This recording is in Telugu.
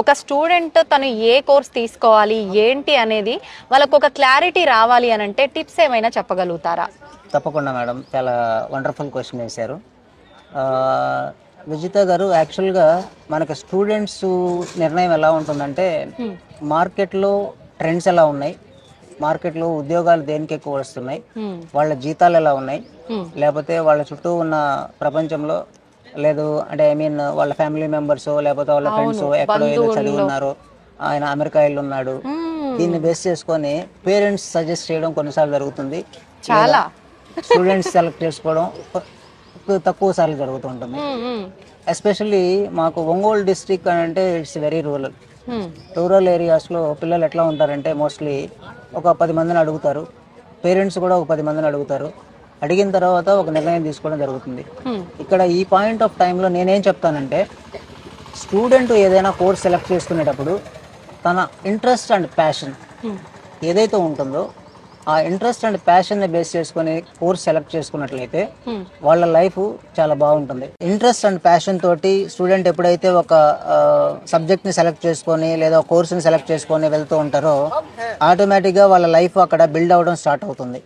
ఒక స్టూడెంట్ తను ఏ కోర్స్ తీసుకోవాలి ఏంటి అనేది వాళ్ళకు ఒక క్లారిటీ రావాలి అని అంటే టిప్స్ ఏమైనా చెప్పగలుగుతారా? తప్పకుండా మేడం, చాలా వండర్ఫుల్ క్వశ్చన్ వేశారు. విజిత గారు, యాక్చువల్గా మనకి స్టూడెంట్స్ నిర్ణయం ఎలా ఉంటుందంటే, మార్కెట్లో ట్రెండ్స్ ఎలా ఉన్నాయి, మార్కెట్లో ఉద్యోగాలు దేనికి ఎక్కువ వస్తున్నాయి, వాళ్ళ జీతాలు ఎలా ఉన్నాయి, లేకపోతే వాళ్ళ చుట్టూ ఉన్న ప్రపంచంలో లేదు అంటే వాళ్ళ ఫ్యామిలీ మెంబర్స్ లేకపోతే వాళ్ళ ఫ్రెండ్స్ ఎక్కడో ఏదో చదివి ఉన్నారు, ఆయన అమెరికా వెళ్ళి ఉన్నాడు, దీన్ని బేస్ చేసుకొని పేరెంట్స్ సజెస్ట్ చేయడం కొన్నిసార్లు జరుగుతుంది. చాలా స్టూడెంట్స్ సెలెక్ట్ చేసుకోవడం తక్కువ సార్లు జరుగుతుంటుంది. ఎస్పెషల్లీ మాకు ఒంగోలు డిస్ట్రిక్ట్ అని అంటే ఇట్స్ వెరీ రూరల్ ఏరియాస్లో పిల్లలు ఎట్లా ఉంటారంటే, మోస్ట్లీ ఒక 10 మందిని అడుగుతారు, పేరెంట్స్ కూడా ఒక 10 మందిని అడుగుతారు. అడిగిన తర్వాత ఒక నిర్ణయం తీసుకోవడం జరుగుతుంది. ఇక్కడ ఈ పాయింట్ ఆఫ్ టైంలో నేనేం చెప్తానంటే, స్టూడెంట్ ఏదైనా కోర్స్ సెలెక్ట్ చేసుకునేటప్పుడు తన ఇంట్రెస్ట్ అండ్ ప్యాషన్ ఏదైతే ఉంటుందో ఆ ఇంట్రెస్ట్ అండ్ ప్యాషన్ని బేస్ చేసుకుని కోర్స్ సెలెక్ట్ చేసుకున్నట్లయితే వాళ్ళ లైఫ్ చాలా బాగుంటుంది. ఇంట్రెస్ట్ అండ్ ప్యాషన్ తోటి స్టూడెంట్ ఎప్పుడైతే ఒక సబ్జెక్ట్ని సెలెక్ట్ చేసుకొని లేదా కోర్సుని సెలెక్ట్ చేసుకొని వెళ్తూ ఉంటారో, ఆటోమేటిక్గా వాళ్ళ లైఫ్ అక్కడ బిల్డ్ అవ్వడం స్టార్ట్ అవుతుంది.